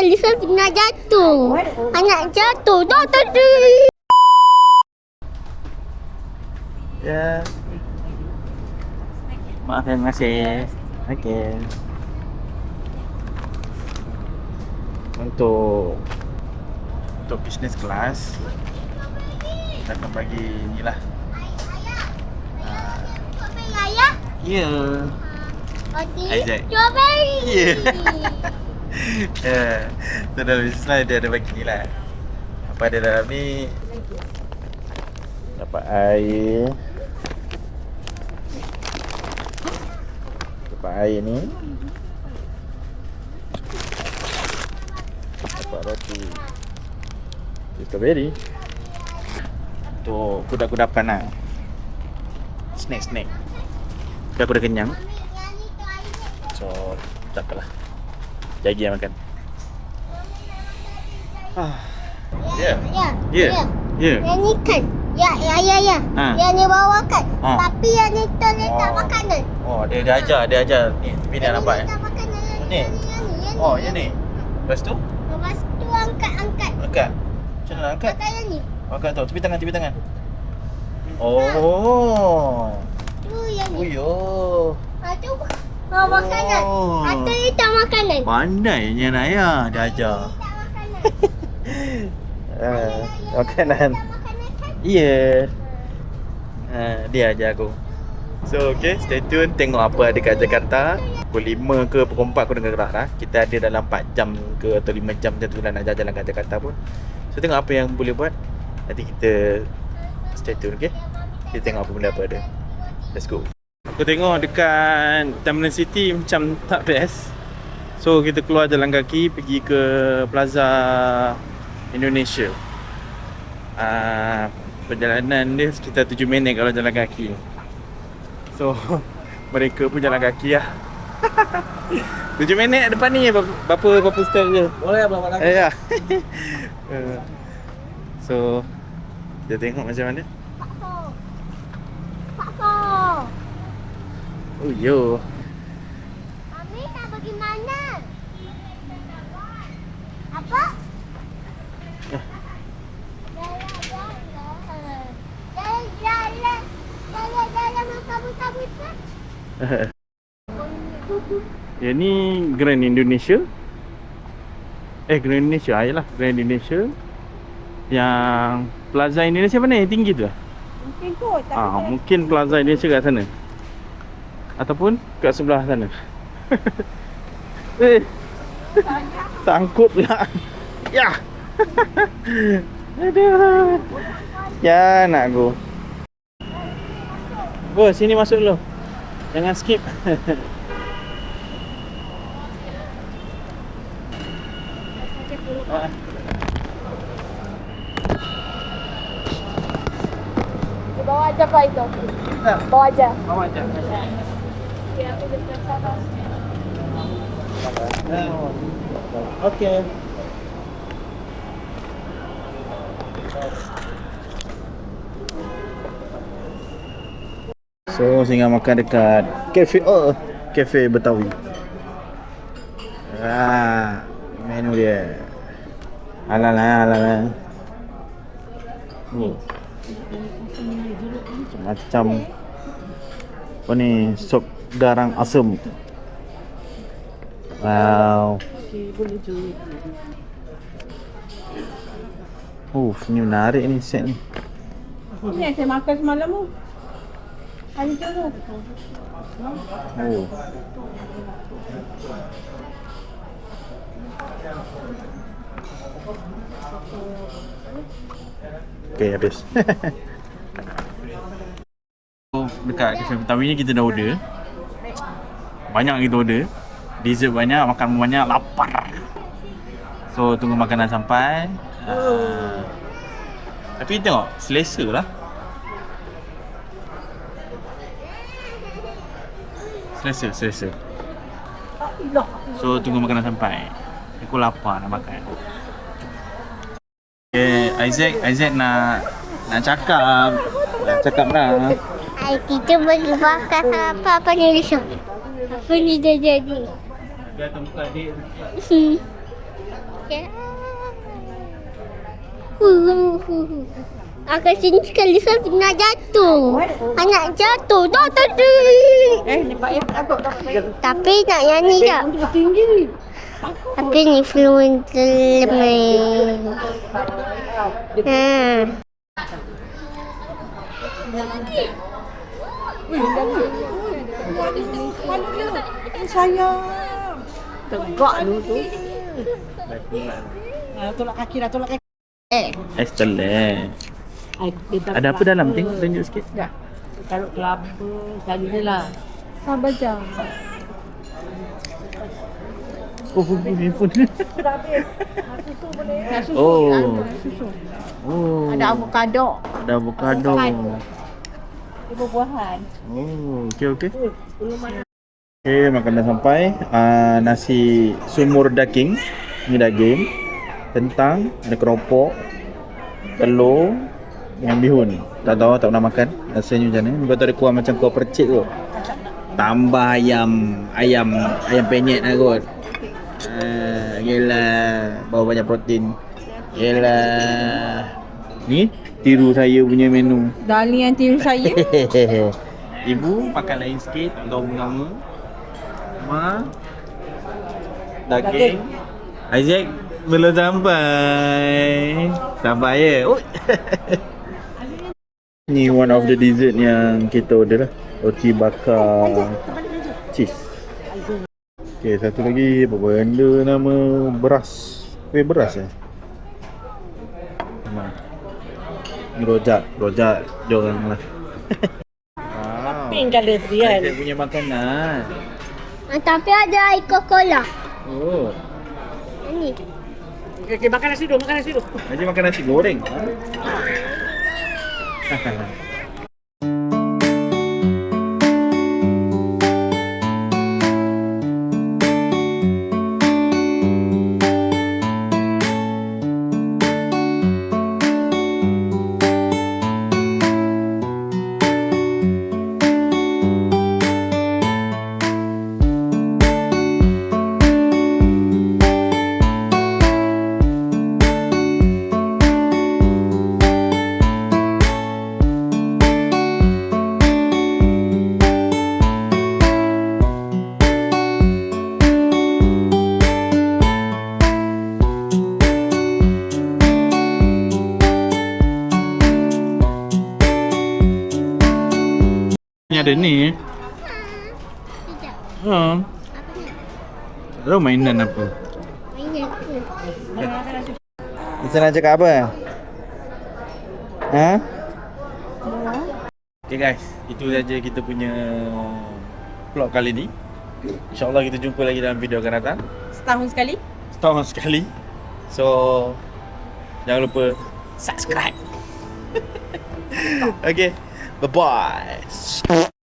Elisa nak jatuh. Anak jatuh. Doktor tu. Ya. Maaf, terima kasih. Okey. Untuk business class kita akan bagi ni lah. Ayah. Ya. Isaac. Strawberry. Ya. Ya. So dalam business class dia ada bagi ni lah. Apa ada dalam ni? Dapat air. Dapat air ni. Dapat roti strawberry. Untuk kuda-kudapan lah. Snack. Dah aku dah kenyang. So, tak apalah. Jagi yang makan. Ya. Yang ni kan. Ya. Yang ni bawa kan. Tapi yang ni letak makanan. Oh, dia ajar. Ni, bini nak nampak Letak makanan. Ni. Oh, yang ni. Lepas tu? Lepas tu angkat. Angkat. Macam mana nak angkat? Angkat yang ni. Angkat tu. Tepi tangan. Oh. Tu yang ni. Uyo. Tu bawa makanan. Atau letak makanan. Pandainya Naya. Dia ajar. Letak makanan. Makanan. Ya. Dia ajar aku. So, okay, stay tune. Tengok apa ada kat Jakarta. Pukul 5 ke pukul 4 aku dengar gerak lah. Kita ada dalam 4 jam ke atau 5 jam macam tu lah nak jalan kat Jakarta pun. So, tengok apa yang boleh buat. Nanti kita stay tune, okay? Kita tengok apa benda apa ada. Let's go. Aku tengok dekat Terminal City macam tak best. So, kita keluar jalan kaki pergi ke Plaza Indonesia. Perjalanan dia sekitar 7 minit kalau jalan kaki. So, mereka pun jalan kaki lah. 7 minit depan ni berapa step je? Boleh berapa lagi? Ya. So, kita tengok macam mana. Pakso. Oh yo. Mami nak pergi mana? Apa? Jalan kabut-kabut. Yang ni Grand Indonesia. Grand Indonesia. Ayolah, Grand Indonesia. Yang Plaza Indonesia mana yang tinggi tu? Mungkin kot. Mungkin Plaza Indonesia kat sana. Ataupun kat sebelah sana. Sangkut pula. Ya. Aduh. Ya nak aku. Bos, sini masuk dulu. Jangan skip. Bawa aja Pak itu. Bawa aja. Ya, aku dekat sana. Okey. So, singgah makan dekat Cafe Betawi. Menu dia. Halal. Macam apa ni, sup garang asam. Wow. Ni menarik ni set ni. Ni yang saya makan semalam tu. Hari tu. Okay, habis. Dekat Cafe Betawi ni kita dah order. Banyak kita order. Dessert banyak, makan banyak, lapar. So, tunggu makanan sampai. Tapi tengok, selesa lah. Selesa. So, tunggu makanan sampai. Aku lapar nak makan. Okay, Isaac nak cakap. Nak. Kita bagi bakar apa ni Risha? Apa ni dah jadi? Dia akan buka adik. Okay. Agak sini sekali saya nak jatuh. Anak jatuh. Tak. Tapi nak yang ni tak. Tapi ni influencer main. Sayang. Tegak dulu tu. Tolak kaki dah, tolak kaki. Excellent. Ada apa dalam? Tengok, tunjuk sikit. Dah. Taruh kelapa, tadi je lah. Sabar jam. Oh, phone. Sudah habis. Susu boleh. Susu. Oh. Susu. Oh. Ada avocado. Ada avocado. Buah-buahan. Oh, okey. Okey, makan dah sampai. Nasi sumur daging. Ni daging. Kentang, ada keropok, telur dengan bihun. Tak tahu, tak pernah makan. Rasanya macam mana? Lepas tu ada kuah macam kuah percik kot. Tambah ayam penyet lah kot. Gila, bawa banyak protein. Gila. Ni tiru saya punya menu. Dali yang tiru saya. Ibu makan lain sikit, tahu nama. Ma daging. Isaac belum sampai. Sampai ya. Oh. Ni one of the dessert yang kita order lah. Roti bakar cheese. Okay, satu lagi apa benda nama beras. Kuih beras Ni rojak diorang lah. Wow. Pink colour tu kan. Saya punya makanan. Tapi ada air Coca-Cola. Oh. Ni. Okey, makan nasi dulu, Nanti makan nasi goreng. Ni ada ni. Tidak. Ha. Apa ni? Tak tahu mainan apa. Mainan tu. Kita nak cakap apa? Ha? Okay guys, itu saja kita punya vlog kali ni. InsyaAllah kita jumpa lagi dalam video akan datang. Setahun sekali. So, jangan lupa subscribe. Okay, bye-bye.